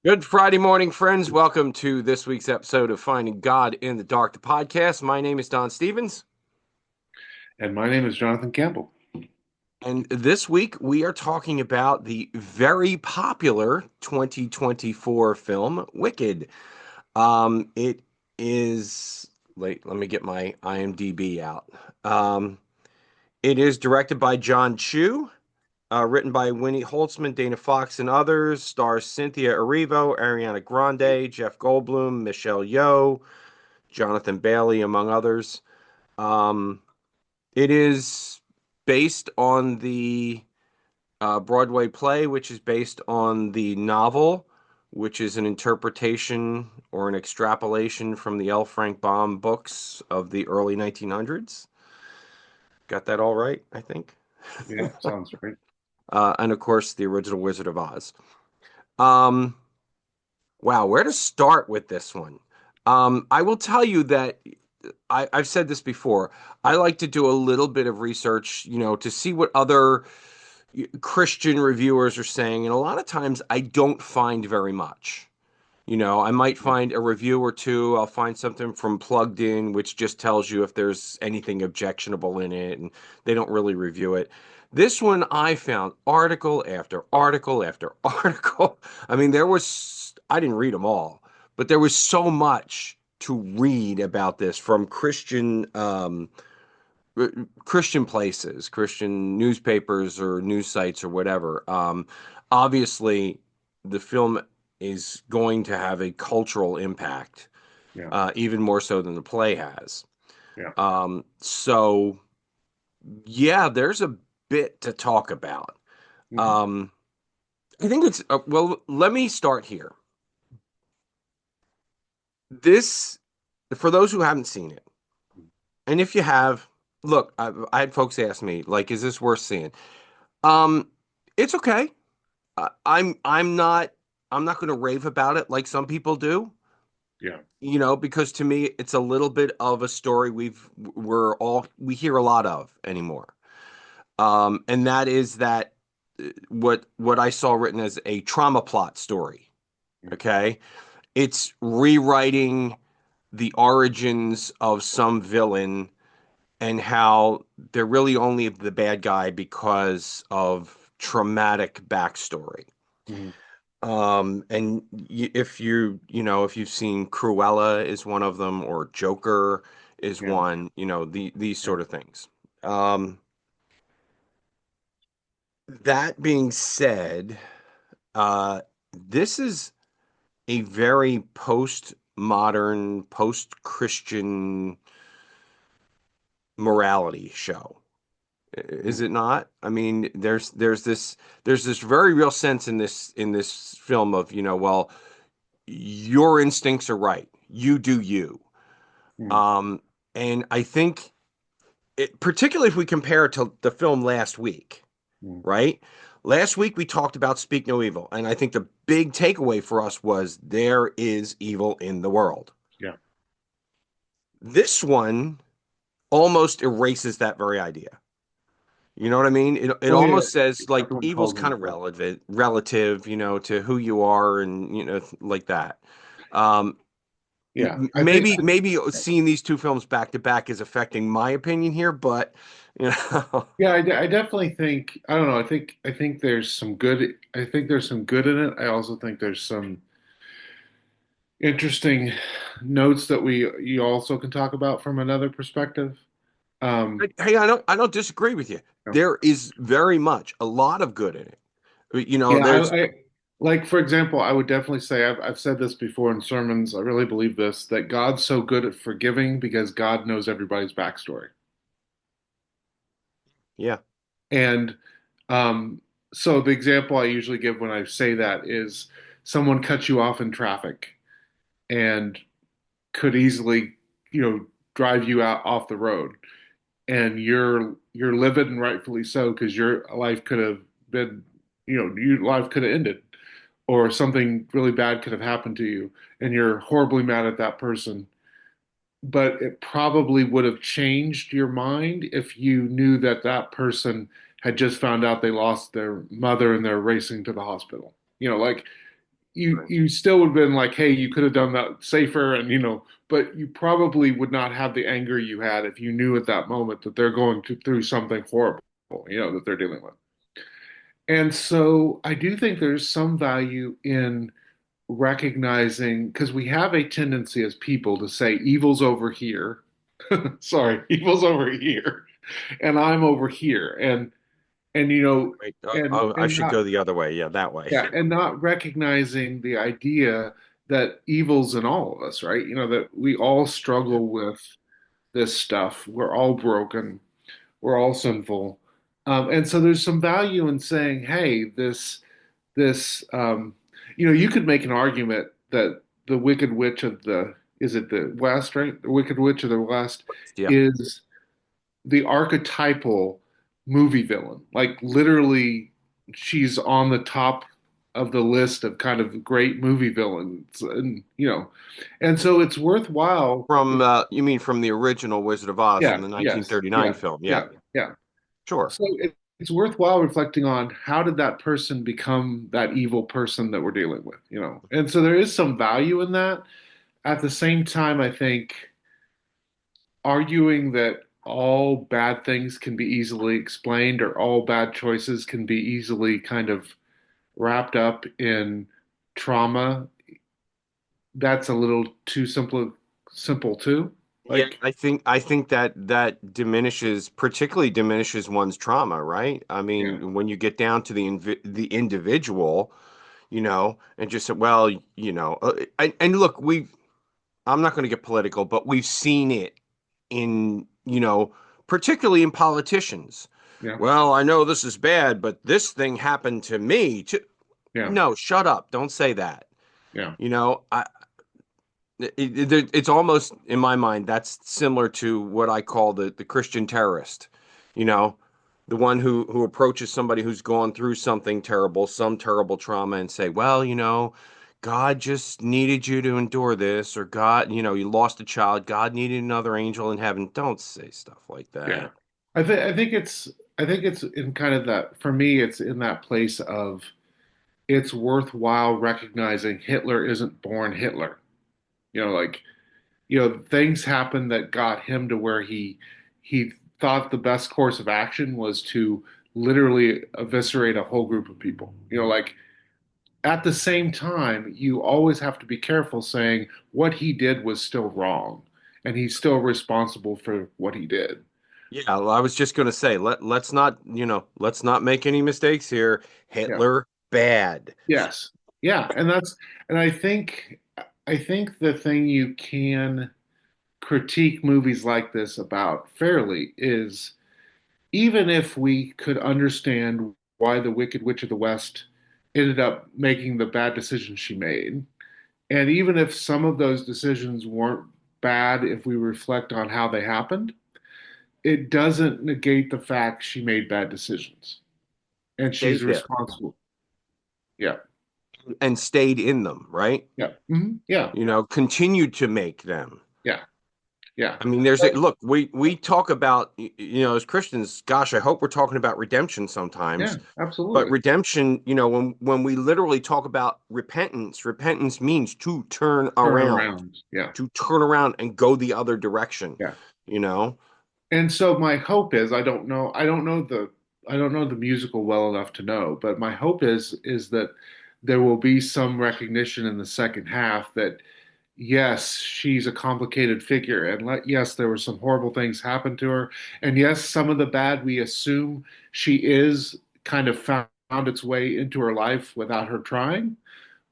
Good Friday morning, friends. Welcome to this week's episode of Finding God in the Dark, the podcast. My name is Don Stevens, And my name is Jonathan Campbell. and this week we are talking about the very popular 2024 film Wicked. It is, let me get my IMDb out. Um, it is directed by John Chu, written by Winnie Holtzman, Dana Fox, and others. Stars Cynthia Erivo, Ariana Grande, Jeff Goldblum, Michelle Yeoh, Jonathan Bailey, among others. Um, it is based on the Broadway play, which is based on the novel, which is an interpretation or an extrapolation from the L. Frank Baum books of the early 1900s. Got that all right, I think. Yeah, sounds right. And of course, the original Wizard of Oz. Um, wow, where to start with this one? I will tell you that I've said this before. I like to do a little bit of research, to see what other Christian reviewers are saying. And a lot of times I don't find very much. I might find a review or two. I'll find something from Plugged In, which just tells you if there's anything objectionable in it, and they don't really review it. This one I found article after article after article. I mean, I didn't read them all, but there was so much to read about this from Christian places, Christian newspapers or news sites or whatever. Obviously, the film is going to have a cultural impact, Yeah, even more so than the play has. yeah. So, yeah, there's a bit to talk about. Mhm. Um, I think well, let me start here. This, for those who haven't seen it, and if you have, look, I had folks ask me, like, is this worth seeing? Um, it's okay. I'm not going to rave about it like some people do, Yeah. because to me it's a little bit of a story we hear a lot of anymore. And that is that what I saw written as a trauma plot story. Okay, it's rewriting the origins of some villain and how they're really only the bad guy because of traumatic backstory. Mhm. And if you've seen Cruella is one of them, or Joker is Yeah. one, these Yeah. sort of things. Um, that being said, uh, this is a very post-modern, post-Christian morality show. Is Mhm. it not? I mean, there's this very real sense in this film of, well, your instincts are right. You do you. Mhm. Um, and I think, particularly if we compare it to the film last week, Mhm. right? Last week we talked about Speak No Evil, and I think the big takeaway for us was there is evil in the world. Yeah. This one almost erases that very idea. You know what I mean? It Well, yeah. almost says like Everyone evil's calls kind them of for. relative, to who you are and like that. Um, Yeah. I think. maybe seeing these two films back to back is affecting my opinion here, but you know, Yeah, I definitely think. I don't know. I think there's some good. I think there's some good in it. I also think there's some interesting notes that we you also can talk about from another perspective. Um, hey, I don't disagree with you. There is very much a lot of good in it. Yeah, There's I like for example, I would definitely say I've said this before in sermons. I really believe this that God's so good at forgiving because God knows everybody's backstory. yeah, And um, so the example I usually give when I say that is someone cuts you off in traffic and could easily, drive you out off the road, and you're livid and rightfully so because your life could have been, your life could have ended or something really bad could have happened to you and you're horribly mad at that person. But it probably would have changed your mind if you knew that that person had just found out they lost their mother and they're racing to the hospital. Like you Right. you still would have been like, hey, you could have done that safer, and but you probably would not have the anger you had if you knew at that moment that they're through something horrible, that they're dealing with. And so I do think there's some value in recognizing, because we have a tendency as people to say evil's over here. Sorry, evil's over here, and I'm over here, and Wait, I and should not go the other way. Yeah, that way. yeah, and not recognizing the idea that evil's in all of us, right? That we all Yeah. struggle with this stuff. We're all broken. We're all sinful. And so there's some value in saying, hey, this, you could make an argument that the Wicked Witch of is it the West, right? The Wicked Witch of the West Yeah. is the archetypal movie villain. Like literally, she's on the top of the list of kind of great movie villains, and so it's worthwhile. From you mean from the original Wizard of Oz from Yeah, the yes, 1939 yeah, film? Yeah, yeah, yeah. sure. So it's worthwhile reflecting on how did that person become that evil person that we're dealing with, And so there is some value in that. At the same time, I think arguing that all bad things can be easily explained or all bad choices can be easily kind of wrapped up in trauma, that's a little too simple too. Yeah, Like, I think that that diminishes, particularly diminishes one's trauma, right? I yeah, mean, when you get down to the individual, and just say, well, and look, I'm not going to get political, but we've seen it in, particularly in politicians. yeah, Well, I know this is bad, but this thing happened to me too. yeah, No, shut up. Don't say that. yeah, You know, I it's almost in my mind that's similar to what I call the Christian terrorist. You know, the one who approaches somebody who's gone through something terrible, some terrible trauma, and say, well, God just needed you to endure this, or God, you lost a child, God needed another angel in heaven. Don't say stuff like yeah. that. I think it's in kind of that, for me, it's in that place of it's worthwhile recognizing Hitler isn't born Hitler. Like, things happened that got him to where he thought the best course of action was to literally eviscerate a whole group of people. Like at the same time, you always have to be careful saying what he did was still wrong and he's still responsible for what he did. Yeah, well, I was just going to say, let's not make any mistakes here. Yeah. Hitler, bad. Yes. Yeah. And I think the thing you can critique movies like this about fairly is even if we could understand why the Wicked Witch of the West ended up making the bad decisions she made, and even if some of those decisions weren't bad if we reflect on how they happened, it doesn't negate the fact she made bad decisions and she's Stayed there responsible. Yeah. and stayed in them, right? Yeah. Yeah. Continued to make them. Yeah. Yeah. I mean, look, we talk about, as Christians, gosh, I hope we're talking about redemption Yeah. sometimes. But Absolutely. redemption, when we literally talk about repentance, repentance means Turn around. Yeah. to turn around and go the other direction, Yeah. you know? And so my hope is, I don't know the musical well enough to know, but my hope is that there will be some recognition in the second half that yes, she's a complicated figure, and yes, there were some horrible things happen to her, and yes, some of the bad we assume she is kind of found its way into her life without her trying,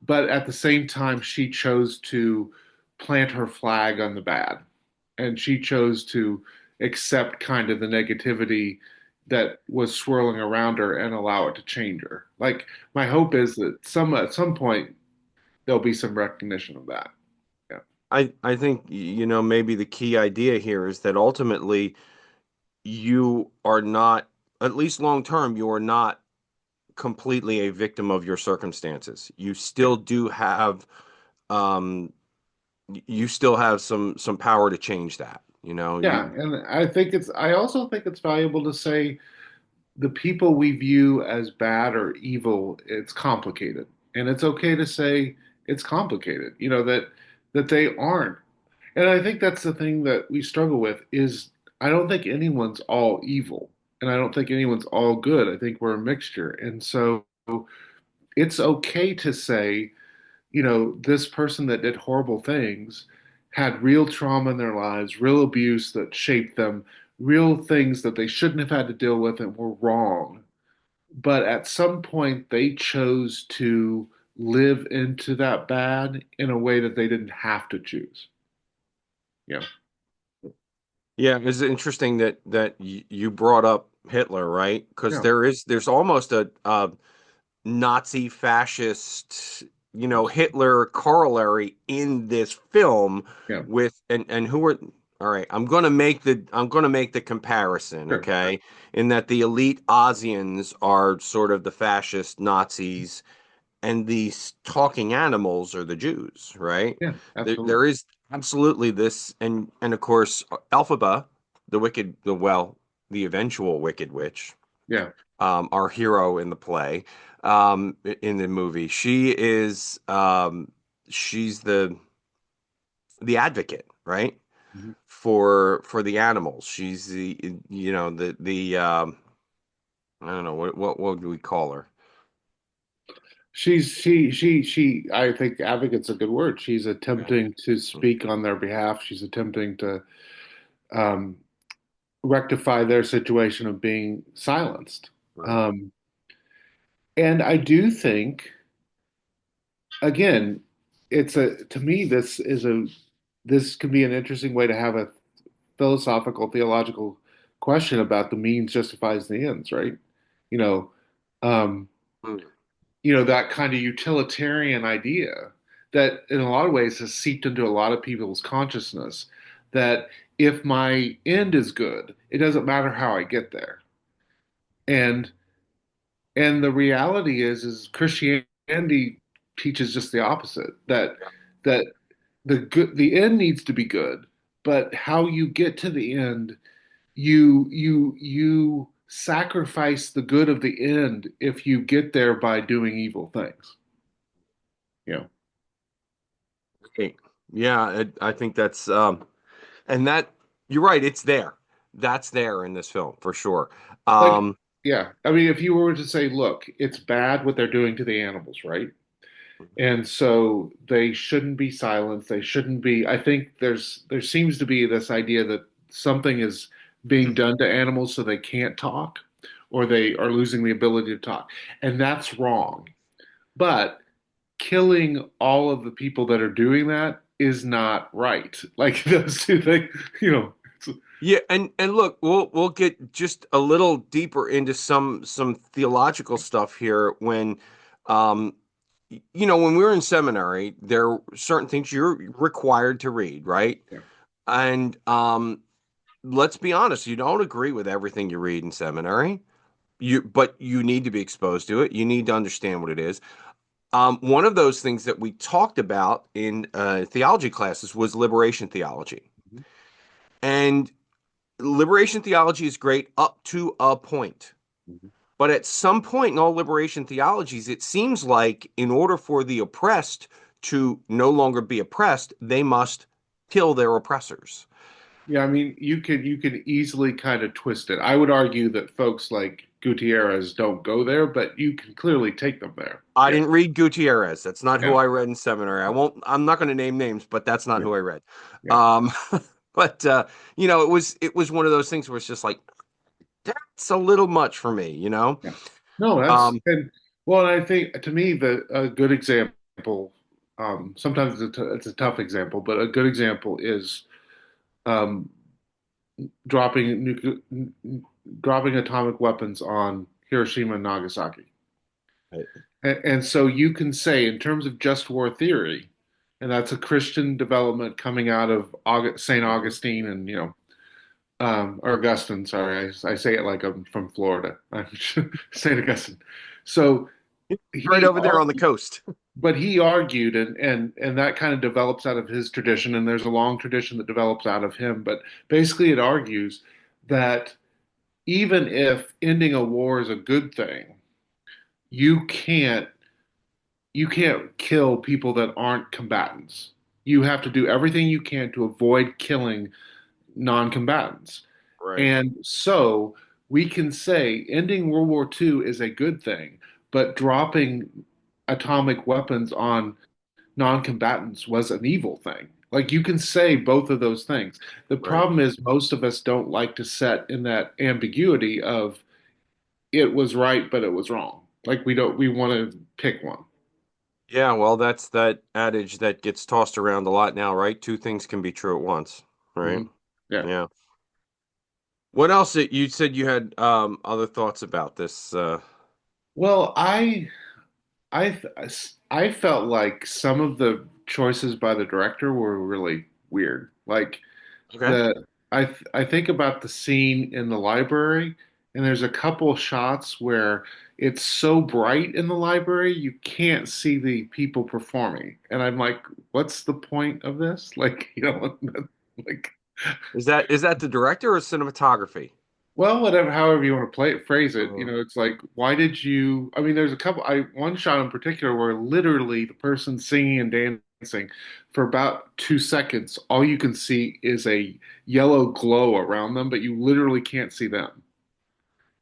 but at the same time, she chose to plant her flag on the bad, and she chose to accept kind of the negativity that was swirling around her and allow it to change her. Like my hope is that at some point there'll be some recognition of that. Yeah. I think, maybe the key idea here is that ultimately you are not, at least long term, you are not completely a victim of your circumstances. Yeah. Um, you still have some power to change that. Yeah, and I also think it's valuable to say the people we view as bad or evil, it's complicated. and it's okay to say it's complicated, that they aren't. And I think that's the thing that we struggle with is I don't think anyone's all evil, and I don't think anyone's all good. I think we're a mixture. And so it's okay to say, this person that did horrible things had real trauma in their lives, real abuse that shaped them, real things that they shouldn't have had to deal with and were wrong. But at some point, they chose to live into that bad in a way that they didn't have to choose. Yeah. Yeah, it's interesting that you brought up Hitler, right? Because Yeah. there's almost a Nazi fascist, Hitler corollary in this film Yeah. with and who are all right, I'm gonna make the comparison, Sure. okay? In that the elite Aussians are sort of the fascist Nazis and these talking animals are the Jews, right? Yeah. There Absolutely. is absolutely this, and of course, Elphaba, the wicked, the eventual Wicked Witch, Yeah. our hero in the play, in the movie, she's the advocate, right? Mhm. For the animals. She's the I don't know what do we call her? She I think advocate's a good word. She's attempting to Mm, speak on their behalf. She's attempting to um, rectify their situation of being silenced. right. Um, and I do think, again, to me, this can be an interesting way to have a philosophical, theological question about the means justifies the ends, right? You know, um, Mm. that kind of utilitarian idea that in a lot of ways has seeped into a lot of people's consciousness that if my end is good, it doesn't matter how I get there. And the reality is Christianity teaches just the opposite, that the end needs to be good, but how you get to the end, you sacrifice the good of the end if you get there by doing evil things. You know, Hey, yeah, I think that's and that you're right, it's there. That's there in this film for sure. like, Um, yeah. I mean, if you were to say, look, it's bad what they're doing to the animals, right? And so they shouldn't be silenced. They shouldn't be. I think there seems to be this idea that something is being done to animals so they can't talk or they are losing the ability to talk. And that's wrong. But killing all of the people that are doing that is not right. Like those two things, you know. yeah, and look, we'll get just a little deeper into some theological stuff here when um when we were in seminary, there are certain things you're required to read, right? Yeah, And let's be honest, you don't agree with everything you read in seminary. But you need to be exposed to it. You need to understand what it is. One of those things that we talked about in theology classes was liberation theology. mhm, And liberation theology is great up to a point. mhm. But at some point in all liberation theologies, it seems like in order for the oppressed to no longer be oppressed, they must kill their oppressors. Yeah, I mean, you could easily kind of twist it. I would argue that folks like Gutierrez don't go there, but you can clearly take them there. I Yeah, didn't read Gutierrez. That's not who yeah, I read in seminary. I'm not going to name names, but that's not yeah, who I read. yeah. Um, but it was one of those things where it's just like that's a little much for me. Yeah. No, that's Um, and well, and I think to me the a good example. Sometimes it's a tough example, but a good example is um, dropping dropping atomic weapons on Hiroshima and Nagasaki. And so you can say, in terms of just war theory, and that's a Christian development coming out of St. mhm. Augustine and or Augustine. Sorry, I say it like I'm from Florida. I'm St. Augustine. So Right he over there on the coast. but he argued and that kind of develops out of his tradition and there's a long tradition that develops out of him, but basically it argues that even if ending a war is a good thing, you can't you can't kill people that aren't combatants. You have to do everything you can to avoid killing non-combatants. Right. And so we can say ending World War II is a good thing, but dropping atomic weapons on non-combatants was an evil thing. Like you can say both of those things. The Right. problem is most of us don't like to set in that ambiguity of it was right, but it was wrong. Like we want to pick one. Yeah, well, that's that adage that gets tossed around a lot now, right? Two things can be true at once, right? Hmm. Yeah. Yeah. What else you said you had other thoughts about this Well, I I felt like some of the choices by the director were really weird. Like Okay. the I think about the scene in the library, and there's a couple shots where it's so bright in the library you can't see the people performing, and I'm like, what's the point of this? Like, like. Is that the director or cinematography? Well, whatever, however you want to play it, phrase it, Uh, it's like, why did you? I mean, there's a couple. One shot in particular where literally the person singing and dancing for about 2 seconds, all you can see is a yellow glow around them, but you literally can't see them.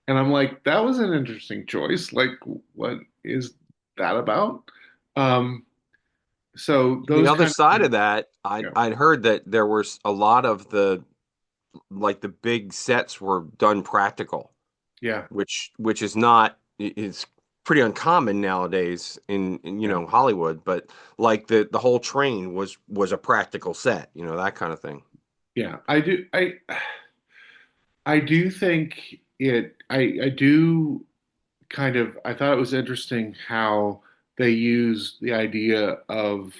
And I'm like, that was an interesting choice. Like, what is that about? Um, so the those other kind of side things, of that, I'd yeah, I'd heard that there was a lot of the big sets were done practical, yeah, which is not it's pretty uncommon nowadays in yeah, Hollywood, but like the whole train was a practical set, that kind of thing. yeah. I do think it. I do kind of I thought it was interesting how they use the idea of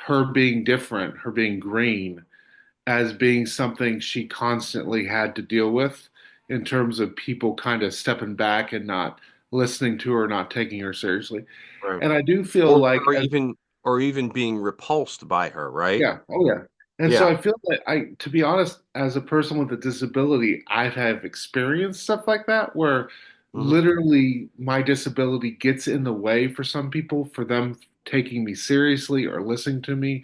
her being different, her being green, as being something she constantly had to deal with in terms of people kind of stepping back and not listening to her, not taking her seriously. Right. And I do feel Or like or as even or even being repulsed by her, right? yeah, oh yeah. And so Yeah. I feel like to be honest, as a person with a disability, I have experienced stuff like that where Hmm. literally my disability gets in the way for some people for them taking me seriously or listening to me.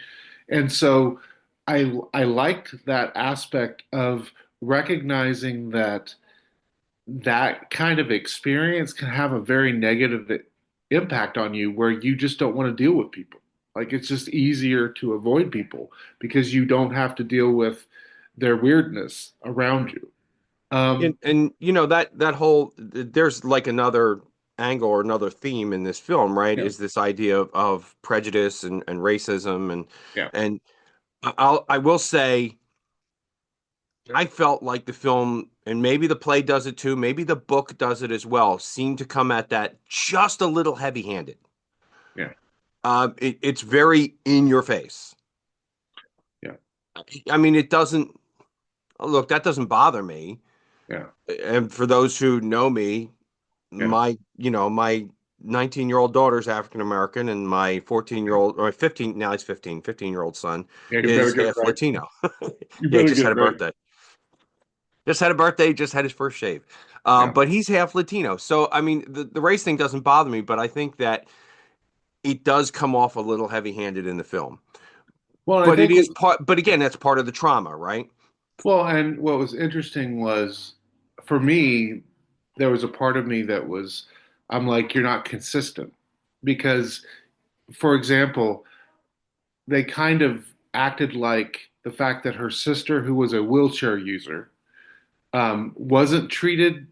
And so I liked that aspect of recognizing that that kind of experience can have a very negative impact on you where you just don't want to deal with people. Like it's just easier to avoid people because you don't have to deal with their weirdness around you. And Um, that whole there's like another angle or another theme in this film, right? yeah, Is this idea of prejudice and racism yeah, and I will say I felt like the film, and maybe the play does it too, maybe the book does it as well, seemed to come at that just a little heavy-handed. yeah, It's very in your face. yeah, I mean, it doesn't look, that doesn't bother me. yeah, And for those who know me, yeah, my 19-year-old daughter's African American, and my 14-year-old or 15 now he's 15-year-old son yeah. You better is get half ready. Latino. You Yeah, better just had get a ready. birthday. Just had his first shave. Yeah. But he's half Latino. So, I mean, the race thing doesn't bother me, but I think that it does come off a little heavy-handed in the film. Well, I But it think is part, but again, that's part of the trauma, right? well, and what was interesting was for me, there was a part of me that was, I'm like, you're not consistent because for example, they kind of acted like the fact that her sister, who was a wheelchair user, wasn't treated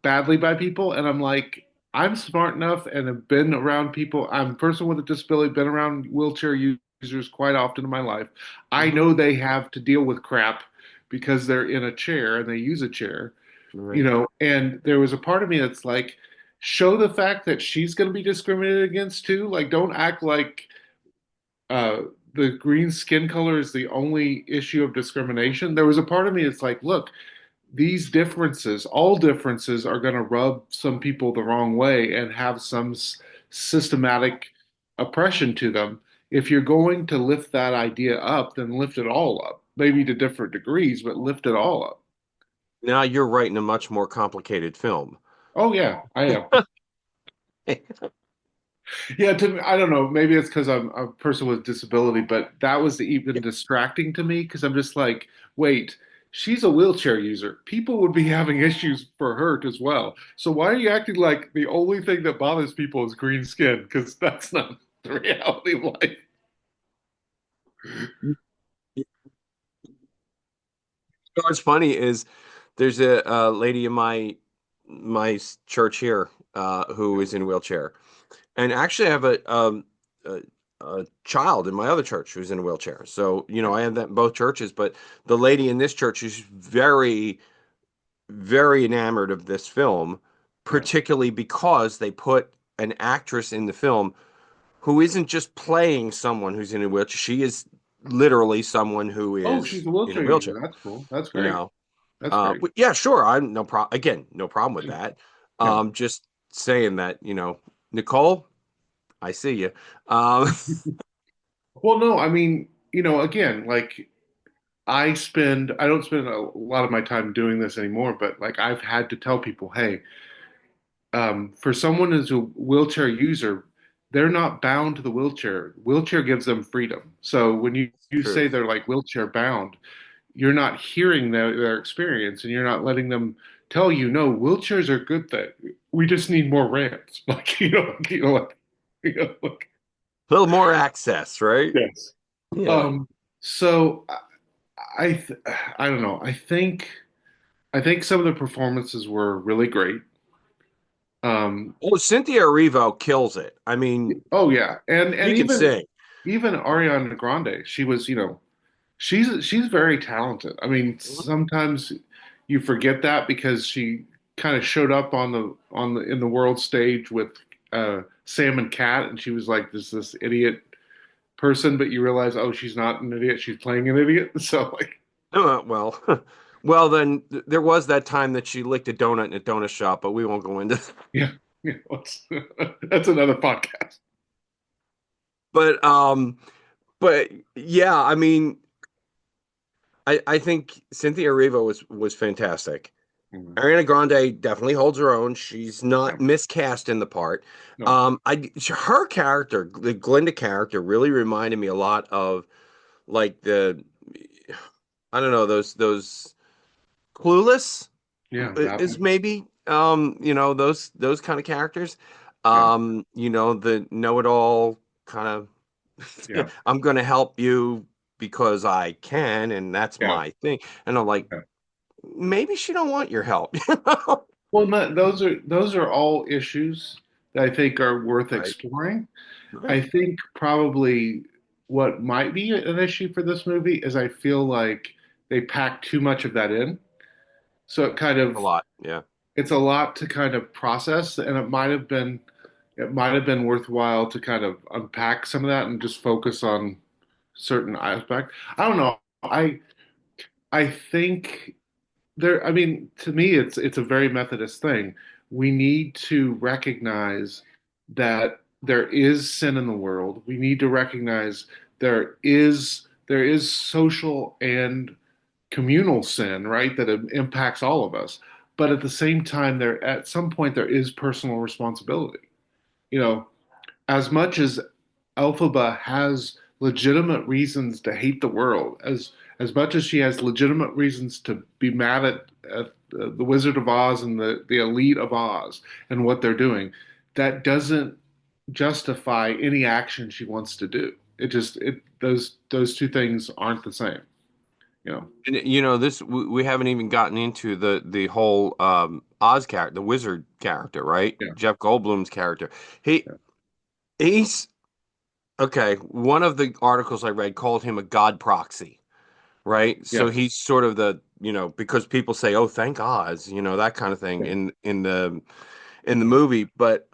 badly by people. And I'm like, I'm smart enough and have been around people. I'm a person with a disability, been around wheelchair users quite often in my life. I Hmm. know they have to deal with crap because they're in a chair and they use a chair, Right. and there was a part of me that's like, show the fact that she's going to be discriminated against too. Like, don't act like uh, the green skin color is the only issue of discrimination. There was a part of me that's like, look, these differences, all differences, are going to rub some people the wrong way and have some systematic oppression to them. If you're going to lift that idea up, then lift it all up, maybe to different degrees, but lift it all up. Now you're writing a much more complicated film. Oh, yeah, I am. Yeah, to me, I don't know. Maybe it's because I'm a person with disability, but that was even distracting to me because I'm just like, wait, she's a wheelchair user. People would be having issues for her as well. So why are you acting like the only thing that bothers people is green skin? Because that's not the reality of life. What's funny is there's a lady in my church here who is in a wheelchair, and actually I have a a child in my other church who's in a wheelchair. So I have that in both churches, but the lady in this church is very enamored of this film, Yeah. particularly because they put an actress in the film who isn't just playing someone who's in a wheelchair. She is literally someone who Oh, is she's a in a wheelchair user. wheelchair. That's cool. That's You great. know, That's great. but yeah, sure. I'm no problem. Again, no problem with that. Yeah. Just saying that, Nicole, I see you. Um, Well, no, I mean, again, like I don't spend a lot of my time doing this anymore, but like I've had to tell people, hey, for someone who's a wheelchair user, they're not bound to the wheelchair. Wheelchair gives them freedom. So when you say truth. they're like wheelchair bound, you're not hearing their experience and you're not letting them tell you, no, wheelchairs are a good thing. We just need more ramps. Like, like, A little more access, right? yes. Yeah. Um, so I, th I don't know. I think some of the performances were really great. Um, Oh, Cynthia Erivo kills it. I mean, oh yeah, and she can even sing. even Ariana Grande, she was, she's very talented. I mean, Mhm. sometimes you forget that because she kind of showed up on the in the world stage with Sam and Cat, and she was like this idiot person, but you realize, oh, she's not an idiot; she's playing an idiot. So like, Well, well, then there was that time that she licked a donut in a donut shop, but we won't go into. yeah, that's that's another podcast. But but yeah, I mean, I think Cynthia Erivo was fantastic. Mhm. Ariana Grande definitely holds her own. She's Yeah, not miscast in the part. no, Her character, the Glinda character, really reminded me a lot of like I don't know, those Clueless yeah, that is one. maybe those kind of characters. Yeah, The know-it-all kind of yeah, I'm going to help you because I can, and that's yeah, my thing. And I'm like, yeah. maybe she don't want your help, Well, no, those are all issues that I think are worth Right. exploring. I Right. think probably what might be an issue for this movie is I feel like they packed too much of that in. So A lot. Yeah. it's a lot to kind of process, and it might have been worthwhile to kind of unpack some of that and just focus on certain aspect. I don't know. I think I mean, to me, it's a very Methodist thing. We need to recognize that there is sin in the world. We need to recognize there is social and communal sin, right, that impacts all of us. But at the same time, there at some point there is personal responsibility. You know, as much as Elphaba has legitimate reasons to hate the world, as much as she has legitimate reasons to be mad at the Wizard of Oz and the elite of Oz and what they're doing, that doesn't justify any action she wants to do. It those two things aren't the same, you know. And this we haven't even gotten into the whole Oz character, the wizard character, right? Yeah, Jeff Goldblum's character. He yeah, he's okay. One of the articles I read called him a god proxy, right? So yes, he's sort of because people say, "Oh, thank Oz," that kind of thing yeah, in the movie, but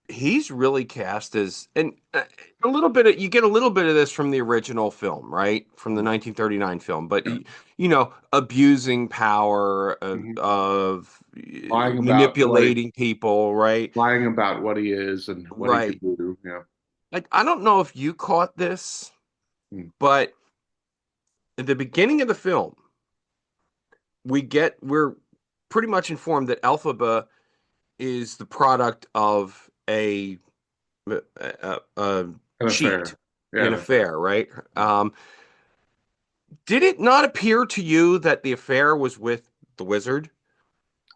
he's really cast as and a little bit you get a little bit of this from the original film, right? From the 1939 film, but yeah. abusing power Hmm. of Lying about what he, manipulating people, right? lying about what he is and what he could Right. do. Yeah. Like I don't know if you caught this, Mm. but at the beginning of the film, we're pretty much informed that Elphaba is the product of a An cheat, affair. Yeah, an an affair. affair, right? Yeah. Did it not appear to you that the affair was with the wizard?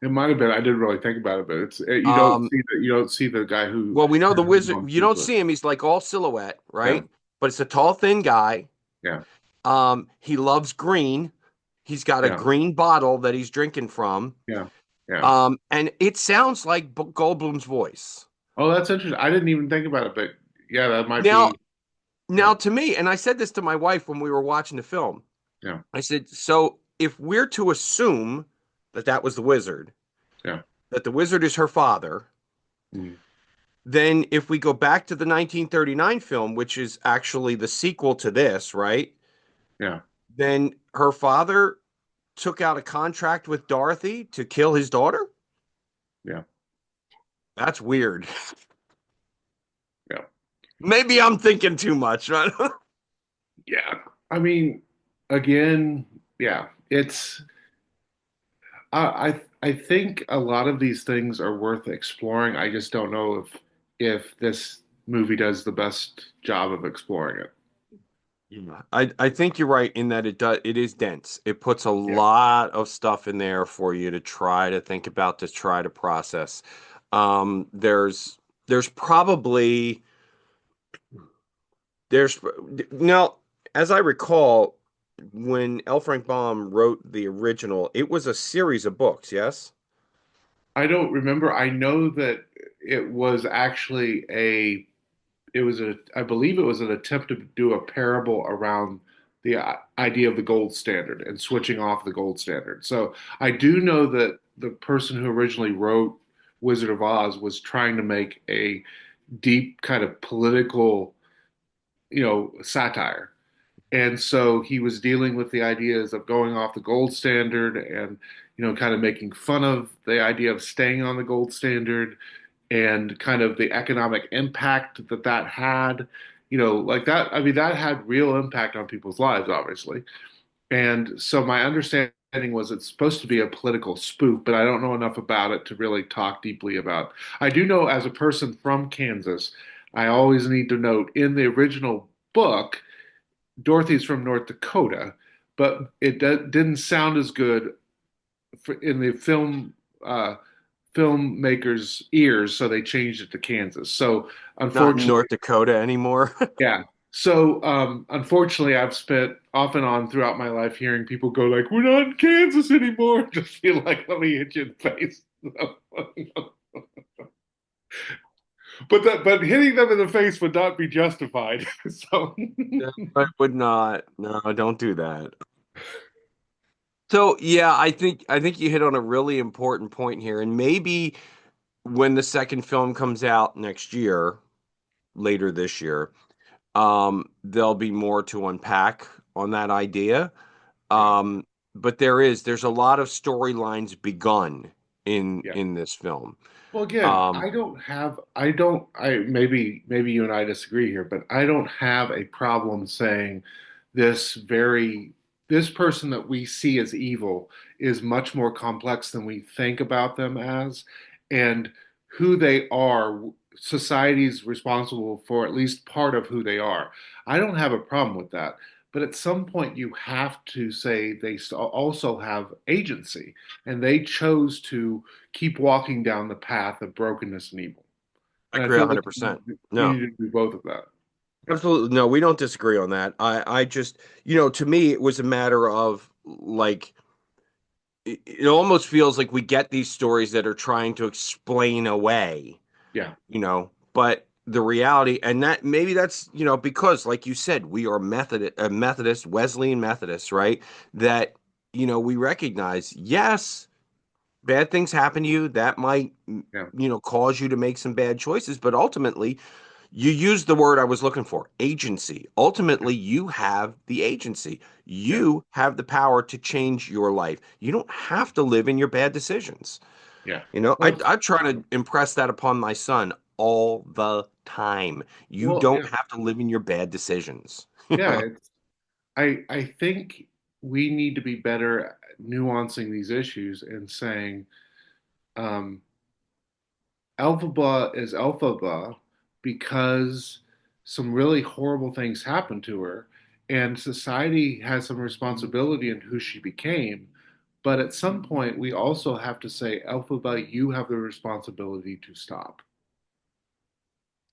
It might have been. I didn't really think about it, but Um, you don't see the guy who well, we know her the wizard. mom You sleeps don't with. see him; he's like all silhouette, Yeah, right? But it's a tall, thin guy. yeah, He loves green. He's got a yeah, green bottle that he's drinking from. yeah, yeah. And it sounds like Goldblum's voice. Oh, that's interesting. I didn't even think about it, but yeah, that might Now, be. Yeah, now to me, and I said this to my wife when we were watching the film. yeah, I said, so if we're to assume that that was the wizard, yeah, that the wizard is her father, mm, then if we go back to the 1939 film, which is actually the sequel to this, right? yeah, Then her father took out a contract with Dorothy to kill his daughter? yeah, That's weird. yeah, Maybe I'm thinking too much. yeah. I mean, again, yeah, it's. I think a lot of these things are worth exploring. I just don't know if this movie does the best job of exploring it. Yeah. I think you're right in that it is dense. It puts a Yeah. lot of stuff in there for you to try to think about, to try to process. There's probably there's now, as I recall, when L. Frank Baum wrote the original, it was a series of books, yes? I don't remember. I know that it was actually I believe it was an attempt to do a parable around the idea of the gold standard and switching off the gold standard. So I do know that the person who originally wrote Wizard of Oz was trying to make a deep kind of political, satire. And so he was dealing with the ideas of going off the gold standard and, kind of making fun of the idea of staying on the gold standard and kind of the economic impact that that had. Like that, I mean, that had real impact on people's lives, obviously. And so my understanding was it's supposed to be a political spoof, but I don't know enough about it to really talk deeply about. I do know as a person from Kansas, I always need to note in the original book, Dorothy's from North Dakota, but didn't sound as good in the filmmakers' ears, so they changed it to Kansas. So Not in unfortunately, North Dakota anymore. yeah. So unfortunately, I've spent off and on throughout my life hearing people go like, "We're not in Kansas anymore." Just feel like, let me hit you in the face. But hitting them in the face would not be justified. So No, I would not. No, don't do that. So yeah, I think you hit on a really important point here, and maybe when the second film comes out next year, later this year, there'll be more to unpack on that idea. yeah. Um, but there's a lot of storylines begun Yeah. in this film. Well, again, Um, maybe you and I disagree here, but I don't have a problem saying this very, this person that we see as evil is much more complex than we think about them as, and who they are, society's responsible for at least part of who they are. I don't have a problem with that. But at some point, you have to say they also have agency, and they chose to keep walking down the path of brokenness and evil. I And I agree feel like 100%. we No. need to do both of that. Absolutely. No, we don't disagree on that. I just, to me, it was a matter of like, it almost feels like we get these stories that are trying to explain away, Yeah, but the reality, and that maybe that's, because like you said, we are Methodist, Wesleyan Methodists, right? That, we recognize, yes, bad things happen to you that might, yeah, cause you to make some bad choices, but ultimately, you use the word I was looking for, agency. yeah, Ultimately, you have the agency. yeah. You have the power to change your life. You don't have to live in your bad decisions. Yeah. I, Well, I try to impress that upon my son all the time. You don't yeah, have to live in your bad decisions. yeah. I think we need to be better at nuancing these issues and saying, um, Elphaba is Elphaba because some really horrible things happened to her, and society has some responsibility in who she became. But at some point, we also have to say, Elphaba, you have the responsibility to stop.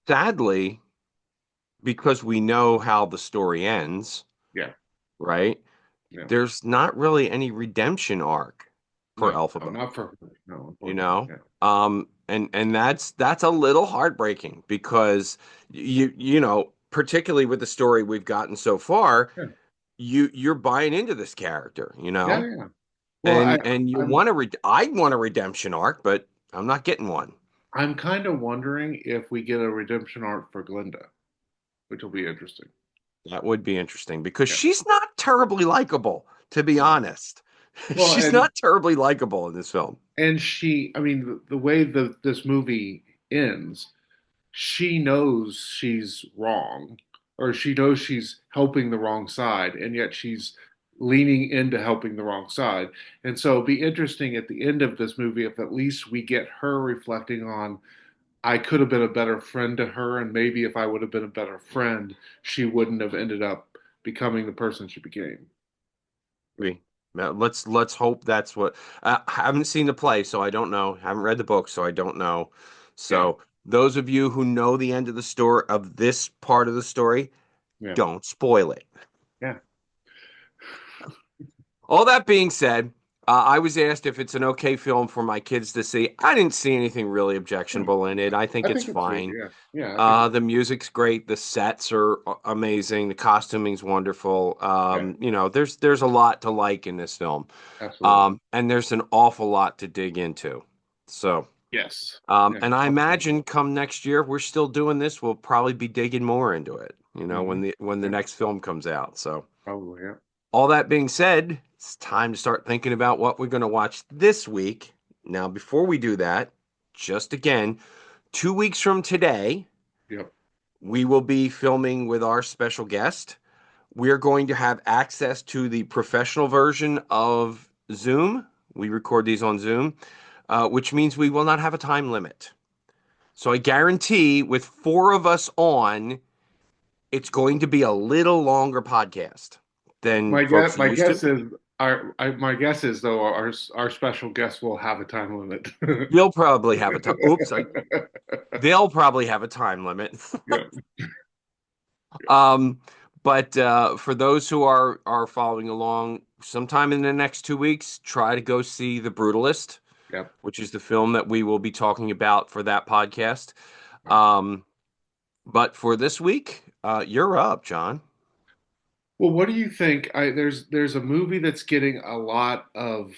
Sadly, because we know how the story ends, Yeah, right? yeah. There's not really any redemption arc for No, no, Elphaba, not for her. No, you unfortunately. know? Yeah, And that's a little heartbreaking because particularly with the story we've gotten so far, yeah, you're buying into this character, yeah, yeah. Well, and you I'm, I want a redemption arc, but I'm not getting one. I'm kind of wondering if we get a redemption arc for Glinda, which will be interesting. That would be interesting because Yeah. she's not terribly likable, to be No. honest. Well, She's not terribly likable in this film. and I mean, the way this movie ends, she knows she's wrong, or she knows she's helping the wrong side, and yet she's leaning into helping the wrong side. And so it'd be interesting at the end of this movie if at least we get her reflecting on, I could have been a better friend to her, and maybe if I would have been a better friend, she wouldn't have ended up becoming the person she became. We let's hope that's what I haven't seen the play, so I don't know. Haven't read the book, so I don't know. Yeah, So those of you who know the end of the story of this part of the story, yeah, don't spoil it. yeah. All that being said, I was asked if it's an okay film for my kids to see. I didn't see anything really Yeah. objectionable in it. I think I it's think it's sweet. fine. Yeah, yeah. I think it's The music's great. The sets are amazing. The costuming's wonderful. yeah, There's a lot to like in this film, absolutely. and there's an awful lot to dig into. So, Yes. Yeah. and I Absolutely. imagine come next year, we're still doing this. We'll probably be digging more into it. Hmm. When the Yeah. next film comes out. So, Probably. Yeah. all that being said, it's time to start thinking about what we're going to watch this week. Now, before we do that, just again, 2 weeks from today, Yep. we will be filming with our special guest. We're going to have access to the professional version of Zoom. We record these on Zoom, which means we will not have a time limit. So I guarantee with four of us on, it's going to be a little longer podcast than folks are My used to. guess is my guess is though our special guest will have a time limit. You'll probably have a time. Oops, they'll probably have a time limit. Yeah. Um, but for those who are following along, sometime in the next 2 weeks, try to go see The Brutalist, Yep. which is the film that we will be talking about for that podcast. Yep. Um, but for this week, you're up, John. Well, what do you think? There's a movie that's getting a lot of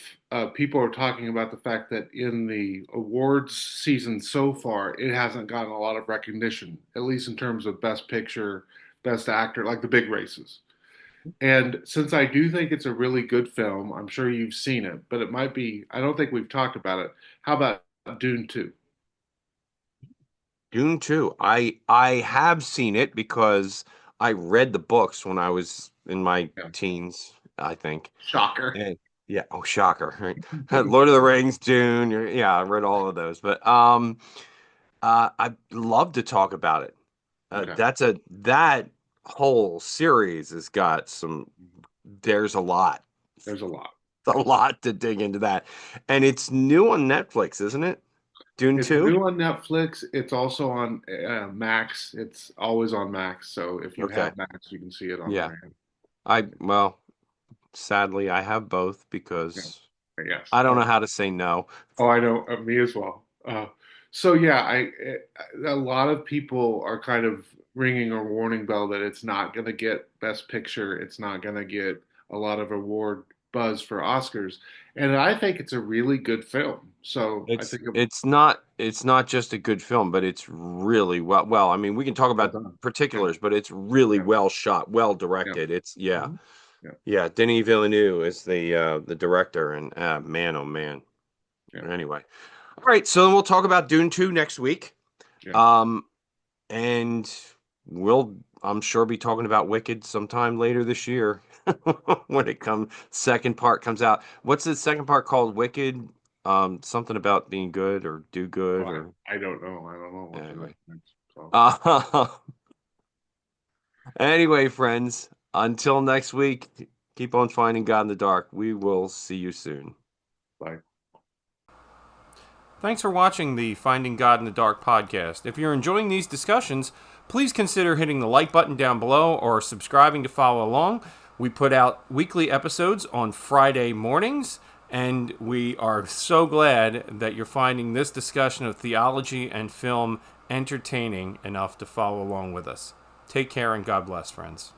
people are talking about the fact that in the awards season so far, it hasn't gotten a lot of recognition, at least in terms of Best Picture, Best Actor, like the big races. And since I do think it's a really good film, I'm sure you've seen it, but it might be, I don't think we've talked about it. How about Dune 2? Dune 2. I have seen it because I read the books when I was in my Yeah. teens, I think. Shocker. And yeah, oh shocker, right? Lord of the Rings, Dune, yeah, I read all of those. But I'd love to talk about it. Okay. That whole series has got some. There's a lot, There's a lot. a Yeah. lot to dig into that, and it's new on Netflix, isn't it? Dune It's 2? new on Netflix. It's also on Max. It's always on Max. So if you Okay, have Max, you can see it on yeah. there. Well, sadly, I have both Yeah. because Yes. I don't know how to say no. Oh, I know. Me as well. So yeah, a lot of people are kind of ringing a warning bell that it's not going to get Best Picture. It's not going to get a lot of award buzz for Oscars, and I think it's a really good film. So I think It's not just a good film, but it's really well. I mean, we can talk well about done. Yeah, particulars, but it's really yeah, well shot, well yeah, directed. It's yeah. mhm, yeah, Yeah, Denis Villeneuve is the director, and man, oh man. yeah, Anyway, all right, so we'll talk about Dune 2 next week, yeah. um, and we'll I'm sure be talking about Wicked sometime later this year when it comes second part comes out. What's the second part called? Wicked. Something about being good or do Oh, good or I don't know. I don't know much of anyway. that. So, Uh, anyway, friends, until next week, keep on finding God in the dark. We will see you soon. bye. Thanks for watching the Finding God in the Dark podcast. If you're enjoying these discussions, please consider hitting the like button down below or subscribing to follow along. We put out weekly episodes on Friday mornings, and we are so glad that you're finding this discussion of theology and film entertaining enough to follow along with us. Take care and God bless, friends.